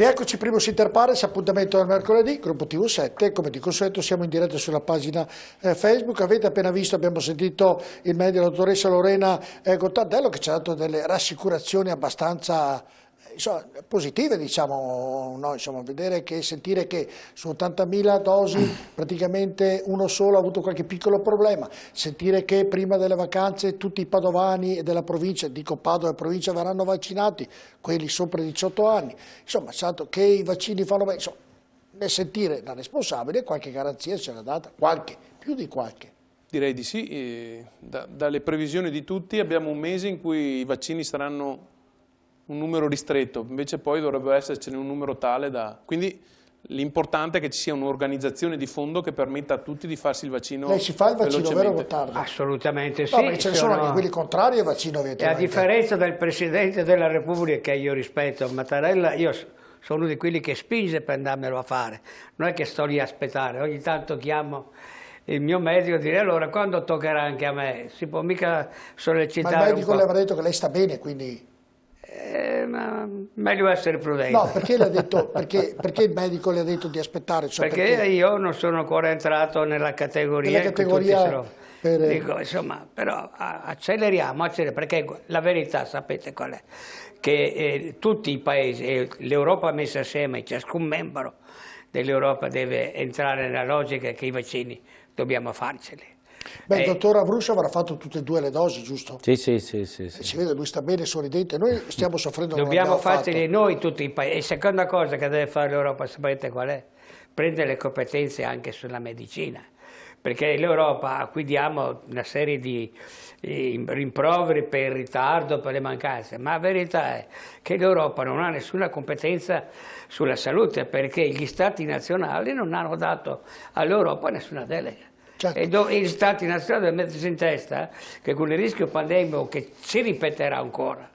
Rieccoci, primo Inter Pares, appuntamento del mercoledì, gruppo TV7, come di consueto siamo in diretta sulla pagina Facebook. Avete appena visto, abbiamo sentito il medio, la dottoressa Lorena Gottardello, che ci ha dato delle rassicurazioni abbastanza positive, diciamo, no? Insomma, vedere che, sentire che su 80.000 dosi praticamente uno solo ha avuto qualche piccolo problema, sentire che prima delle vacanze tutti i padovani della provincia, dico Padova e provincia, verranno vaccinati, quelli sopra i 18 anni, insomma, santo che i vaccini fanno bene, insomma, nel sentire da responsabile qualche garanzia ce l'ha data, qualche, più di qualche. Direi di sì, dalle previsioni di tutti abbiamo un mese in cui i vaccini saranno un numero ristretto, invece poi dovrebbe essercene un numero tale da... Quindi l'importante è che ci sia un'organizzazione di fondo che permetta a tutti di farsi il vaccino. Lei si fa il vaccino, vero Gottardo? Assolutamente sì. No, perché ce ne sono anche quelli contrari al vaccino, ovviamente. E a differenza del Presidente della Repubblica, che io rispetto, Mattarella, io sono uno di quelli che spinge per andarmelo a fare. Non è che sto lì a aspettare, ogni tanto chiamo il mio medico e dire allora quando toccherà anche a me? Si può mica sollecitare. Ma il medico le avrà detto che lei sta bene, quindi... Ma meglio essere prudenti. No, perché le ha detto, perché il medico le ha detto di aspettare? Cioè perché io non sono ancora entrato nella categoria dico, insomma, però acceleriamo, perché la verità sapete qual è? Che tutti i paesi, l'Europa messa assieme, ciascun membro dell'Europa deve entrare nella logica che i vaccini dobbiamo farceli. Beh, il dottor Avruscio avrà fatto tutte e due le dosi, giusto? Sì. Si vede, lui sta bene, sorridente, noi stiamo soffrendo. Dobbiamo farceli noi tutti i paesi. E seconda cosa che deve fare l'Europa, sapete qual è? Prendere le competenze anche sulla medicina, perché l'Europa, a cui diamo una serie di rimproveri per il ritardo, per le mancanze, ma la verità è che l'Europa non ha nessuna competenza sulla salute, perché gli Stati nazionali non hanno dato all'Europa nessuna delega. Certo. E gli Stati nazionali devono mettersi in testa che con il rischio pandemico che si ripeterà ancora,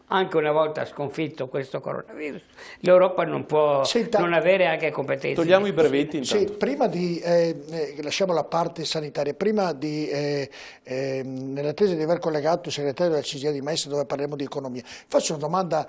anche una volta sconfitto questo coronavirus, l'Europa non può non avere anche competenze. Togliamo i brevetti intanto. Sì, prima di, lasciamo la parte sanitaria, prima di, nell'attesa di aver collegato il segretario del CGIA di Mestre dove parleremo di economia, faccio una domanda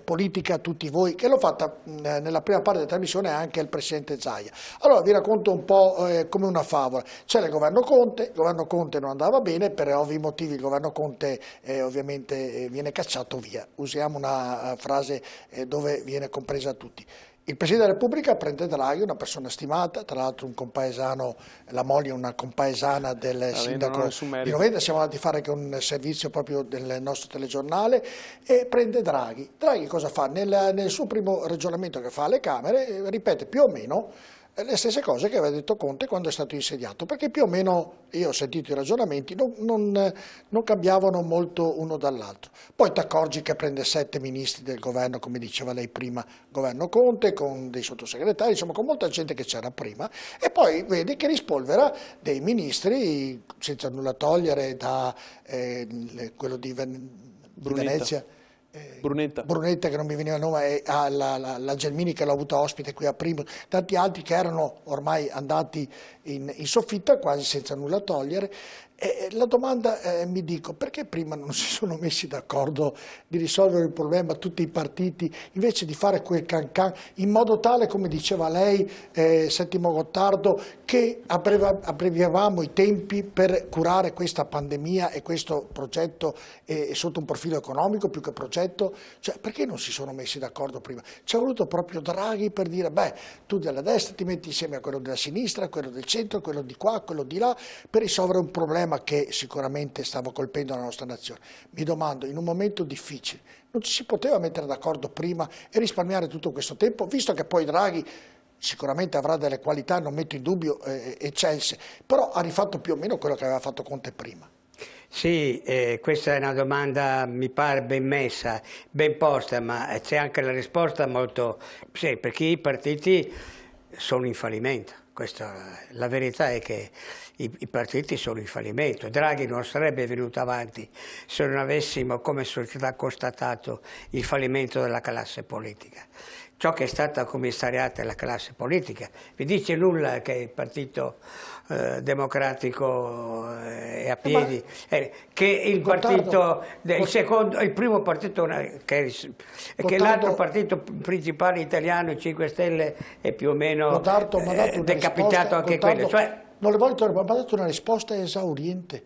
politica a tutti voi, che l'ho fatta nella prima parte della trasmissione anche al Presidente Zaia. Allora vi racconto un po' come una favola. C'è il governo Conte non andava bene, per ovvi motivi il governo Conte ovviamente viene cacciato via. Usiamo una frase dove viene compresa a tutti. Il Presidente della Repubblica prende Draghi, una persona stimata, tra l'altro un compaesano, la moglie è una compaesana del sindaco di Noventa, siamo andati a fare anche un servizio proprio del nostro telegiornale, e prende Draghi. Draghi cosa fa? Nel suo primo ragionamento che fa alle Camere ripete più o meno le stesse cose che aveva detto Conte quando è stato insediato, perché più o meno, io ho sentito i ragionamenti, non cambiavano molto uno dall'altro. Poi ti accorgi che prende 7 ministri del governo, come diceva lei prima, governo Conte, con dei sottosegretari, insomma con molta gente che c'era prima, e poi vedi che rispolvera dei ministri, senza nulla togliere da quello di Venezia, Brunetta, che non mi veniva il nome, la Gelmini che l'ho avuta ospite qui a Primo, tanti altri che erano ormai andati in soffitta quasi senza nulla togliere. E la domanda mi dico, perché prima non si sono messi d'accordo di risolvere il problema tutti i partiti, invece di fare quel cancan in modo tale, come diceva lei, Settimo Gottardo, che abbreviavamo i tempi per curare questa pandemia e questo progetto sotto un profilo economico più che progetto? Cioè, perché non si sono messi d'accordo prima? Ci è voluto proprio Draghi per dire, beh, tu della destra ti metti insieme a quello della sinistra, quello del centro, quello di qua, quello di là, per risolvere un problema che sicuramente stava colpendo la nostra nazione. Mi domando, in un momento difficile, non ci si poteva mettere d'accordo prima e risparmiare tutto questo tempo, visto che poi Draghi sicuramente avrà delle qualità, non metto in dubbio, eccelse, però ha rifatto più o meno quello che aveva fatto Conte prima. Sì, questa è una domanda, mi pare, ben messa, ben posta, ma c'è anche la risposta molto... Sì, perché i partiti sono in fallimento. La verità è che i partiti sono in fallimento. Draghi non sarebbe venuto avanti se non avessimo come società constatato il fallimento della classe politica. Ciò che è stata commissariata è la classe politica. Vi dice nulla che il Partito Democratico è a piedi, che il partito, il primo partito, che l'altro partito principale italiano, il 5 Stelle, è più o meno decapitato anche quello. Cioè, non le voglio tornare, ma ha dato una risposta esauriente,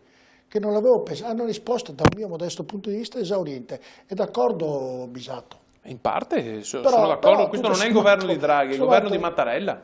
che non l'avevo pensato. Hanno risposto, dal mio modesto punto di vista, esauriente. È d'accordo Bisato? In parte sono d'accordo, questo non è il governo di Draghi, è il governo di Mattarella,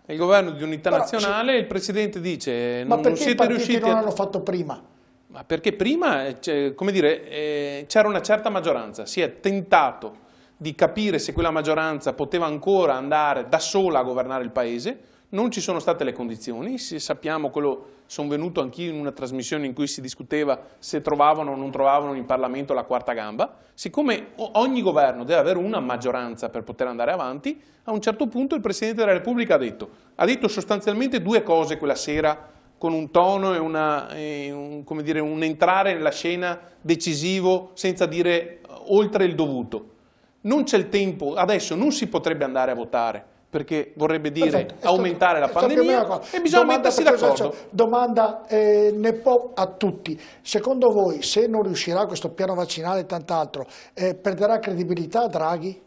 è il governo di unità nazionale, il Presidente dice ma non siete riusciti non hanno fatto prima? Ma perché prima, come dire, c'era una certa maggioranza, si è tentato di capire se quella maggioranza poteva ancora andare da sola a governare il Paese, non ci sono state le condizioni, sappiamo quello. Sono venuto anch'io in una trasmissione in cui si discuteva se trovavano o non trovavano in Parlamento la quarta gamba. Siccome ogni governo deve avere una maggioranza per poter andare avanti, a un certo punto il Presidente della Repubblica ha detto sostanzialmente due cose quella sera, con un tono e un entrare nella scena decisivo, senza dire oltre il dovuto. Non c'è il tempo, adesso non si potrebbe andare a votare, perché vorrebbe dire aumentare la pandemia e bisogna mettersi d'accordo. Domanda a tutti. Secondo voi, se non riuscirà questo piano vaccinale e tant'altro, perderà credibilità Draghi?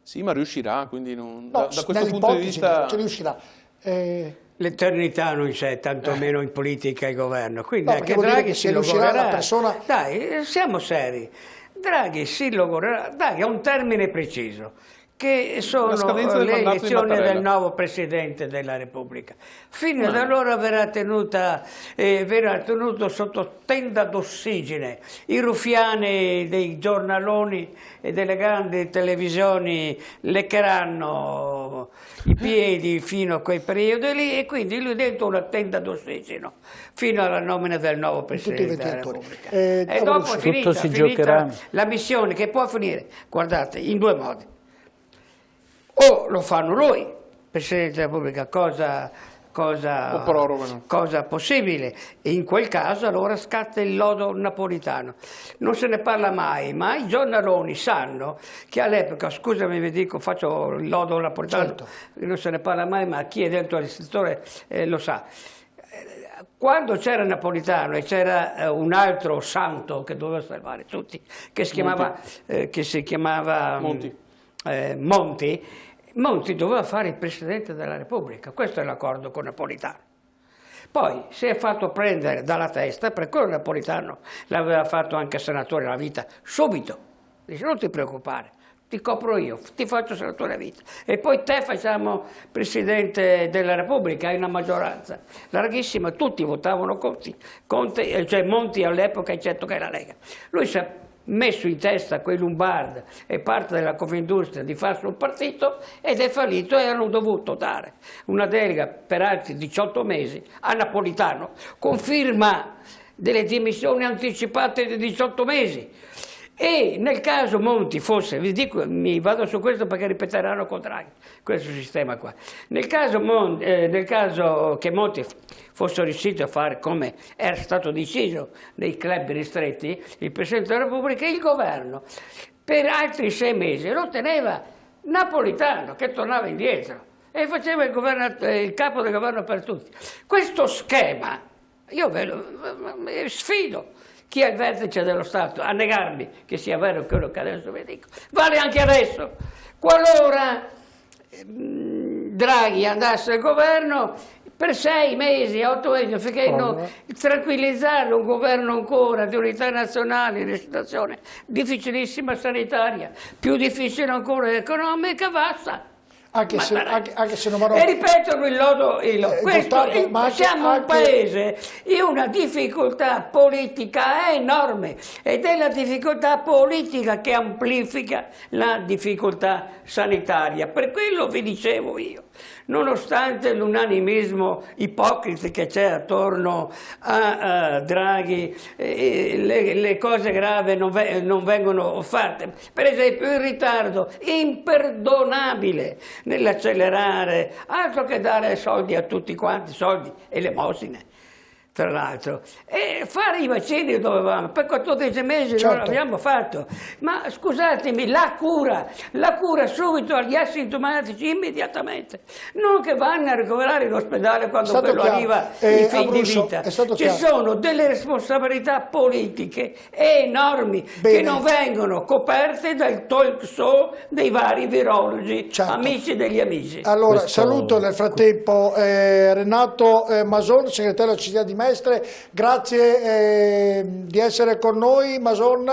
Sì, ma riuscirà, quindi da questo punto di vista... Ci riuscirà. L'eternità non c'è, tantomeno in politica e governo, quindi anche Draghi si logorerà. Dai, siamo seri. Draghi si logorerà, Draghi ha un termine preciso, che sono le elezioni del nuovo Presidente della Repubblica. Fino ad allora verrà tenuto sotto tenda d'ossigene. I ruffiani dei giornaloni e delle grandi televisioni leccheranno i piedi fino a quei periodi lì, e quindi lui dentro una tenda d'ossigeno fino alla nomina del nuovo Presidente della Repubblica. E dopo è finita la missione, che può finire, guardate, in due modi. O lo fanno lui, Presidente della Repubblica, cosa possibile, e in quel caso allora scatta il lodo napolitano. Non se ne parla mai, ma i giornaloni sanno che all'epoca, scusami vi dico, faccio il lodo napolitano, certo. Non se ne parla mai, ma chi è dentro il settore lo sa. Quando c'era Napolitano e c'era un altro santo che doveva salvare tutti, che si chiamava Monti doveva fare il Presidente della Repubblica, questo è l'accordo con Napolitano. Poi si è fatto prendere dalla testa, per quello Napolitano l'aveva fatto anche senatore alla vita, subito. Dice non ti preoccupare, ti copro io, ti faccio senatore a vita. E poi te facciamo Presidente della Repubblica, hai una maggioranza larghissima, tutti votavano Monti all'epoca, eccetto che era Lega. Lui si è messo in testa quei Lombard e parte della Confindustria di farsi un partito ed è fallito, e hanno dovuto dare una delega per altri 18 mesi a Napolitano, con firma delle dimissioni anticipate di 18 mesi. E nel caso Monti fosse, vi dico, mi vado su questo perché ripeteranno con Draghi, questo sistema qua, nel caso che Monti fosse riuscito a fare come era stato deciso nei club ristretti, il Presidente della Repubblica, il governo per altri 6 mesi lo teneva Napolitano, che tornava indietro, e faceva il capo del governo per tutti. Questo schema, io sfido chi è il vertice dello Stato a negarmi che sia vero quello che adesso vi dico. Vale anche adesso. Qualora Draghi andasse al governo, per 6 mesi, 8 mesi, finché tranquillizzare un governo ancora di unità nazionale in una situazione difficilissima sanitaria, più difficile ancora economica, basta. Anche se non vanno... E ripetono il lodo. Siamo un paese in una difficoltà politica enorme, ed è la difficoltà politica che amplifica la difficoltà sanitaria. Per quello vi dicevo io, nonostante l'unanimismo ipocrita che c'è attorno a Draghi, le cose gravi non vengono fatte. Per esempio il ritardo imperdonabile nell'accelerare, altro che dare soldi a tutti quanti, soldi, elemosine, tra l'altro, e fare i vaccini dovevamo, per 14 mesi non l'abbiamo fatto, ma scusatemi, la cura subito agli asintomatici immediatamente, non che vanno a ricoverare in ospedale quando quello arriva in fin di vita. Ci sono delle responsabilità politiche enormi che non vengono coperte dal talk show dei vari virologi, amici degli amici. Allora, saluto nel frattempo Renato Mason, segretario del CGIA di Mestre. Grazie di essere con noi, Mason.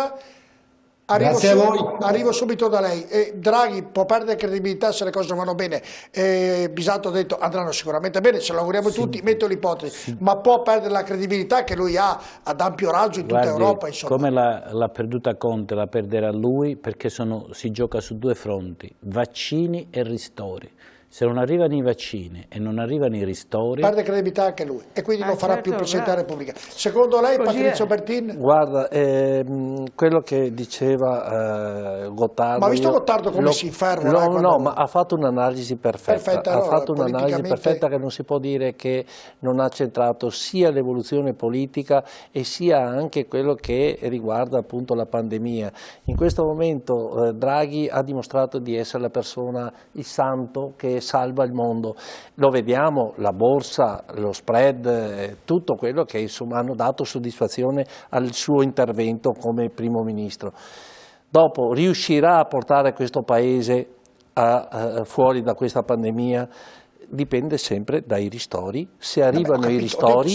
Arrivo subito da lei. Draghi può perdere credibilità se le cose vanno bene. Bisato ha detto andranno sicuramente bene, ce lo auguriamo tutti, metto l'ipotesi, ma può perdere la credibilità che lui ha ad ampio raggio in tutta Europa. Insomma. Come l'ha perduta Conte, la perderà lui, perché si gioca su due fronti, vaccini e ristori. Se non arrivano i vaccini e non arrivano i ristori... Perde credibilità anche lui e quindi non farà più Presidente della Repubblica. Secondo lei, Patrizio Bertin? Guarda, quello che diceva Gottardo... Ma visto Gottardo come si inferma? No, ma ha fatto un'analisi perfetta. Ha fatto un'analisi perfetta che non si può dire che non ha centrato sia l'evoluzione politica e sia anche quello che riguarda appunto la pandemia. In questo momento Draghi ha dimostrato di essere la persona, il santo che salva il mondo. Lo vediamo, la borsa, lo spread, tutto quello che insomma hanno dato soddisfazione al suo intervento come primo ministro. Dopo riuscirà a portare questo paese fuori da questa pandemia? Dipende sempre dai ristori, se arrivano i ristori,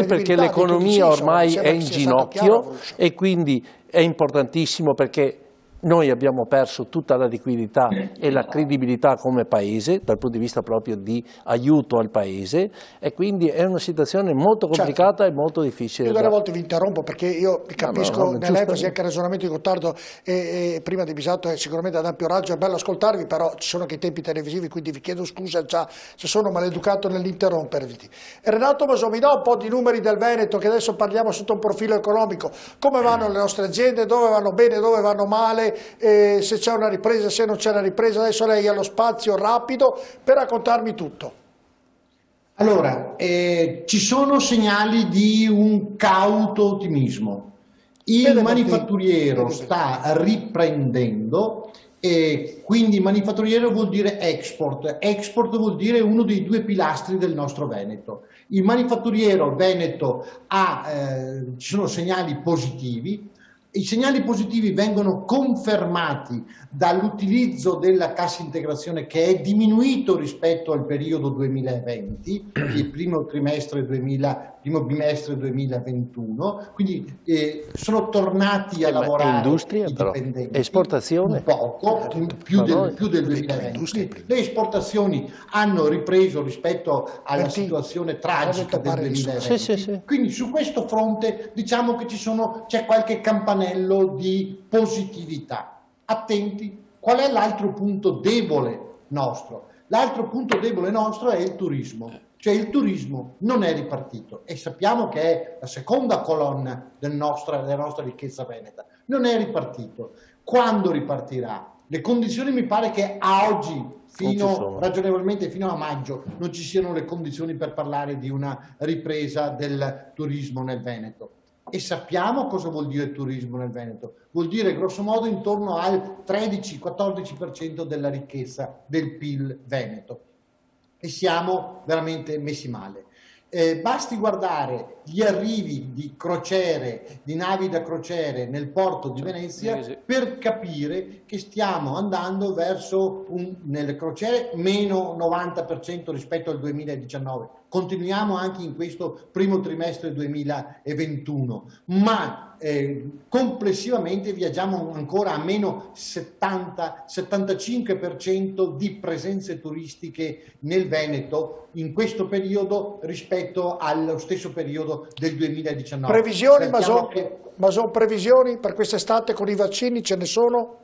perché l'economia ormai è in ginocchio e quindi è importantissimo perché noi abbiamo perso tutta la liquidità e la credibilità come Paese, dal punto di vista proprio di aiuto al Paese, e quindi è una situazione molto complicata e molto difficile. Io delle volte vi interrompo perché io capisco nell'enfasi anche il ragionamento di Gottardo e prima di Bisato è sicuramente ad ampio raggio, è bello ascoltarvi, però ci sono anche i tempi televisivi, quindi vi chiedo scusa già se sono maleducato nell'interrompervi. Renato Mason, mi dà un po' di numeri del Veneto, che adesso parliamo sotto un profilo economico, come vanno le nostre aziende, dove vanno bene, dove vanno male, se c'è una ripresa, se non c'è una ripresa. Adesso lei ha lo spazio rapido per raccontarmi tutto. Allora, ci sono segnali di un cauto ottimismo. Il manifatturiero sta riprendendo e quindi manifatturiero vuol dire export. Export vuol dire uno dei due pilastri del nostro Veneto. Il manifatturiero Veneto ci sono segnali positivi. I segnali positivi vengono confermati dall'utilizzo della cassa integrazione che è diminuito rispetto al periodo 2020, il primo bimestre 2021, quindi sono tornati a lavorare industria, i dipendenti, però, esportazione un poco, più del 2020. Le esportazioni hanno ripreso rispetto alla situazione tragica del 2020. Quindi su questo fronte diciamo che c'è qualche campanello di positività. Attenti, qual è l'altro punto debole nostro? L'altro punto debole nostro è il turismo, cioè il turismo non è ripartito e sappiamo che è la seconda colonna della nostra ricchezza veneta, non è ripartito. Quando ripartirà? Le condizioni mi pare che a oggi, ragionevolmente fino a maggio, non ci siano le condizioni per parlare di una ripresa del turismo nel Veneto. E sappiamo cosa vuol dire turismo nel Veneto. Vuol dire grosso modo intorno al 13-14% della ricchezza del PIL veneto. E siamo veramente messi male. Basti guardare gli arrivi di crociere, di navi da crociere nel porto di Venezia per capire che stiamo andando verso nelle crociere meno 90% rispetto al 2019. Continuiamo anche in questo primo trimestre 2021, ma complessivamente viaggiamo ancora a meno 70-75% di presenze turistiche nel Veneto in questo periodo rispetto allo stesso periodo del 2019. Previsioni, Mason, previsioni per quest'estate con i vaccini ce ne sono?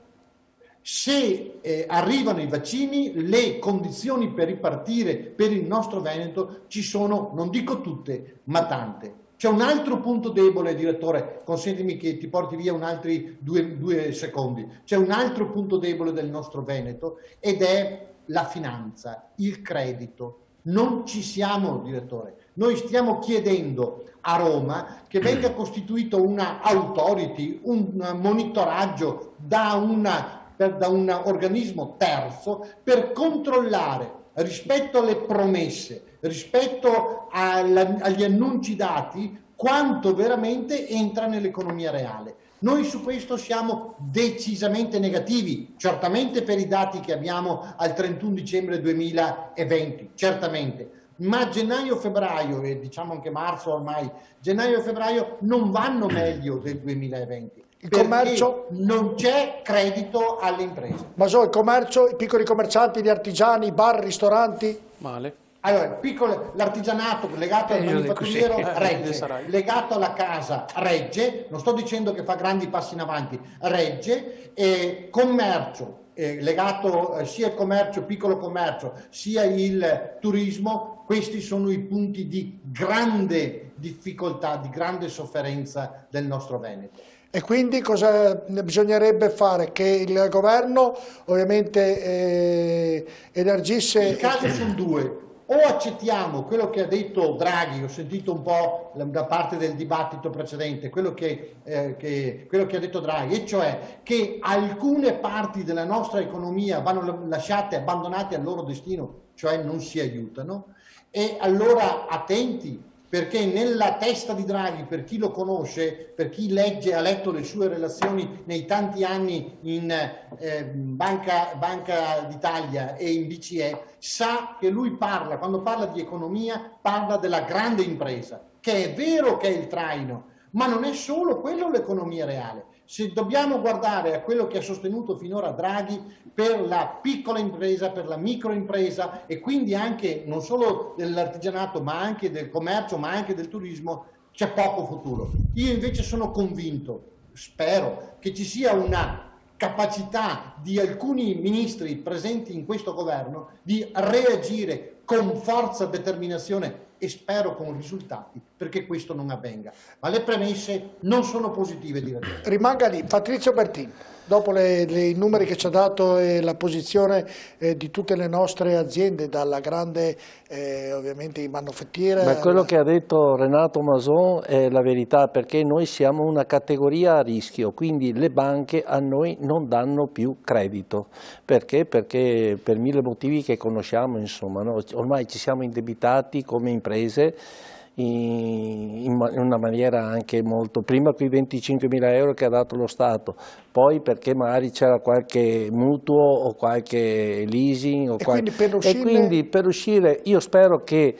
Se arrivano i vaccini, le condizioni per ripartire per il nostro Veneto ci sono, non dico tutte, ma tante. C'è un altro punto debole, direttore, consentimi che ti porti via un altri due secondi. C'è un altro punto debole del nostro Veneto ed è la finanza, il credito. Non ci siamo, direttore. Noi stiamo chiedendo a Roma che venga costituito una authority, un monitoraggio da un organismo terzo per controllare rispetto alle promesse, rispetto agli annunci dati, quanto veramente entra nell'economia reale. Noi su questo siamo decisamente negativi, certamente per i dati che abbiamo al 31 dicembre 2020, certamente, ma gennaio-febbraio e diciamo anche marzo ormai, gennaio e febbraio non vanno meglio del 2020. Il commercio? Non c'è credito alle imprese. Ma so, il commercio, i piccoli commercianti, gli artigiani, i bar, ristoranti? Male. Allora, l'artigianato legato al manifatturiero regge, legato alla casa regge, non sto dicendo che fa grandi passi in avanti, regge, e commercio, legato sia il commercio, piccolo commercio, sia il turismo, questi sono i punti di grande difficoltà, di grande sofferenza del nostro Veneto. E quindi cosa bisognerebbe fare? Che il governo ovviamente elargisse... I casi sono due. O accettiamo quello che ha detto Draghi, ho sentito un po' da parte del dibattito precedente, quello che ha detto Draghi, e cioè che alcune parti della nostra economia vanno lasciate, abbandonate al loro destino, cioè non si aiutano, e allora attenti, perché nella testa di Draghi, per chi lo conosce, per chi ha letto le sue relazioni nei tanti anni in Banca d'Italia e in BCE, sa che lui quando parla di economia, parla della grande impresa, che è vero che è il traino, ma non è solo quello l'economia reale. Se dobbiamo guardare a quello che ha sostenuto finora Draghi per la piccola impresa, per la microimpresa e quindi anche non solo dell'artigianato ma anche del commercio, ma anche del turismo, c'è poco futuro. Io invece sono convinto, spero, che ci sia una capacità di alcuni ministri presenti in questo governo di reagire con forza e determinazione e spero con risultati perché questo non avvenga. Ma le premesse non sono positive, direttore. Rimanga lì. Patrizio Bertin, dopo i numeri che ci ha dato e la posizione di tutte le nostre aziende, dalla grande ovviamente i manufattiere... Ma quello che ha detto Renato Mason è la verità, perché noi siamo una categoria a rischio, quindi le banche a noi non danno più credito. Perché? Perché per mille motivi che conosciamo, insomma, no? Ormai ci siamo indebitati come imprese in una maniera anche molto, prima quei 25.000 euro che ha dato lo Stato, poi perché magari c'era qualche mutuo o qualche leasing e quindi per uscire io spero che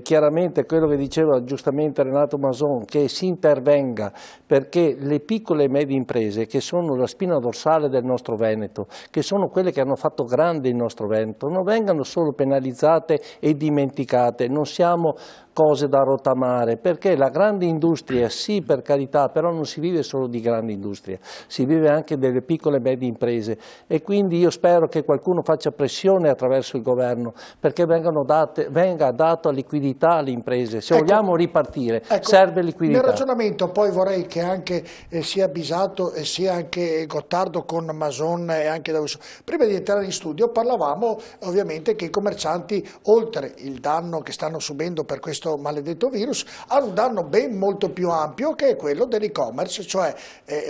chiaramente quello che diceva giustamente Renato Mason, che si intervenga perché le piccole e medie imprese, che sono la spina dorsale del nostro Veneto, che sono quelle che hanno fatto grande il nostro Veneto, non vengano solo penalizzate e dimenticate. Non siamo cose da rottamare, perché la grande industria sì, per carità, però non si vive solo di grande industria, si vive anche delle piccole e medie imprese, e quindi io spero che qualcuno faccia pressione attraverso il governo perché venga dato liquidità alle imprese. Se vogliamo ripartire serve liquidità. Nel ragionamento poi vorrei che anche sia Bisato e sia anche Gottardo con Mason e anche D'Auso. Prima di entrare in studio parlavamo ovviamente che i commercianti, oltre il danno che stanno subendo per questo maledetto virus, hanno un danno ben molto più ampio, che è quello dell'e-commerce, cioè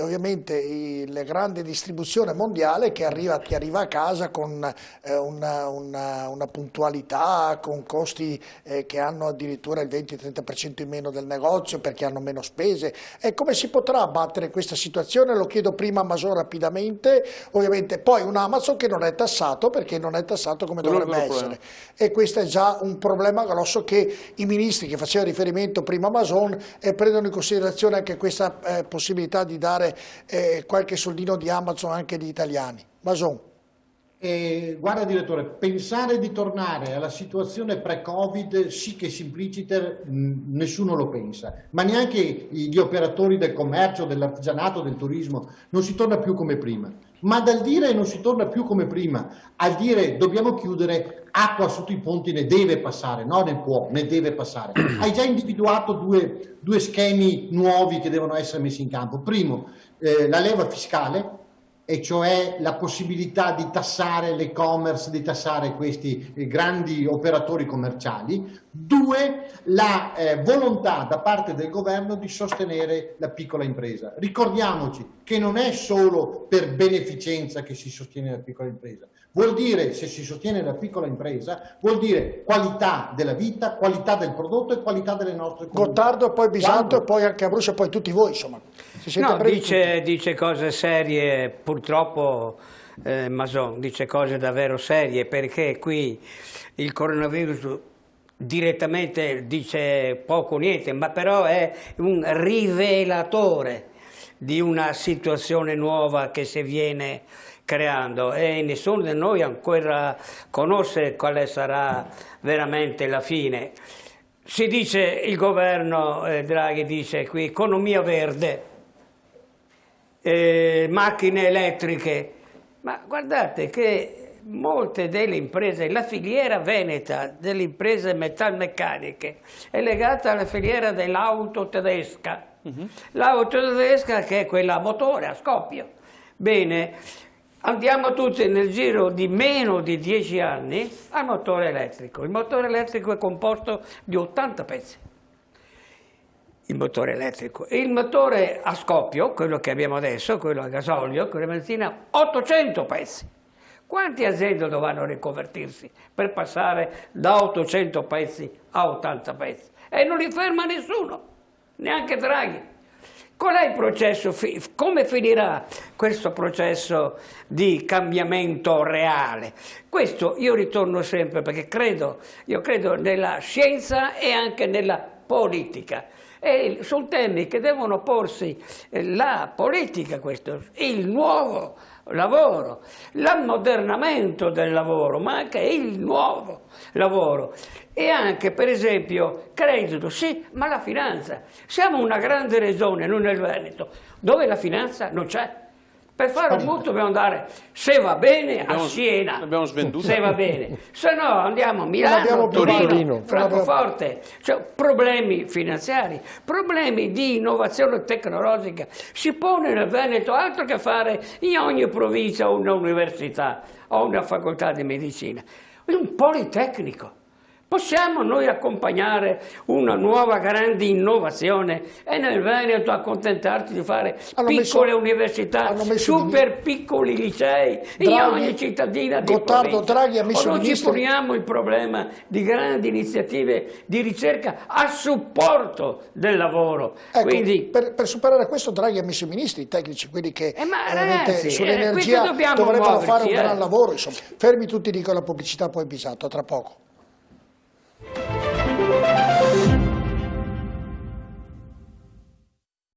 ovviamente la grande distribuzione mondiale che ti arriva a casa con una puntualità, con costi che hanno addirittura il 20-30% in meno del negozio perché hanno meno spese. E come si potrà abbattere questa situazione? Lo chiedo prima a Mason rapidamente, ovviamente, poi un Amazon che non è tassato perché non è tassato come dovrebbe essere, e questo è già un problema grosso che i ministri che faceva riferimento prima a Mason prendono in considerazione anche questa possibilità di dare qualche soldino di Amazon anche agli italiani. Mason. Guarda direttore, pensare di tornare alla situazione pre-Covid sì che simpliciter nessuno lo pensa, ma neanche gli operatori del commercio, dell'artigianato, del turismo, non si torna più come prima. Ma dal dire non si torna più come prima, al dire dobbiamo chiudere, acqua sotto i ponti ne deve passare, no ne può, ne deve passare. Hai già individuato due schemi nuovi che devono essere messi in campo. Primo, la leva fiscale, e cioè la possibilità di tassare l'e-commerce, di tassare questi grandi operatori commerciali. Due, la volontà da parte del governo di sostenere la piccola impresa. Ricordiamoci che non è solo per beneficenza che si sostiene la piccola impresa. Vuol dire, se si sostiene la piccola impresa, vuol dire qualità della vita, qualità del prodotto e qualità delle nostre comunità. Gottardo, poi Bisanto, e poi anche Abruzzo, e poi tutti voi, insomma. No, dice cose serie, purtroppo Mason dice cose davvero serie, perché qui il coronavirus direttamente dice poco o niente, ma però è un rivelatore di una situazione nuova che si viene creando e nessuno di noi ancora conosce quale sarà veramente la fine. Si dice, il governo Draghi dice qui economia verde, macchine elettriche, ma guardate che molte delle imprese, la filiera veneta delle imprese metalmeccaniche è legata alla filiera dell'auto tedesca, l'auto tedesca che è quella a motore, a scoppio. Bene, andiamo tutti nel giro di meno di 10 anni al motore elettrico. Il motore elettrico è composto di 80 pezzi. Il motore elettrico. Il motore a scoppio, quello che abbiamo adesso, quello a gasolio, quello a benzina, 800 pezzi. Quante aziende dovranno riconvertirsi per passare da 800 pezzi a 80 pezzi? E non li ferma nessuno, neanche Draghi. Qual è il processo? Come finirà questo processo di cambiamento reale? Questo io ritorno sempre perché io credo nella scienza e anche nella politica. E sono temi che devono porsi la politica, questo, il nuovo lavoro, l'ammodernamento del lavoro, ma anche il nuovo lavoro. E anche, per esempio, credito, sì, ma la finanza. Siamo una grande regione, noi nel Veneto, dove la finanza non c'è. Per fare un mutuo dobbiamo andare, se va bene, a Siena, abbiamo svenduto. Se va bene, se no andiamo a Milano, Torino, Francoforte. Cioè, problemi finanziari, problemi di innovazione tecnologica. Si pone nel Veneto altro che fare in ogni provincia una università o una facoltà di medicina. Un politecnico. Possiamo noi accompagnare una nuova grande innovazione e nel Veneto accontentarci di fare piccole università, super piccoli licei in ogni cittadina di provincia? Draghi ha messo o non ci poniamo il problema di grandi iniziative di ricerca a supporto del lavoro? Ecco, quindi, per superare questo Draghi ha messo i ministri tecnici, quelli che sull'energia dovrebbero fare un gran lavoro. Insomma. Fermi tutti, dico la pubblicità, poi Bisanto, tra poco.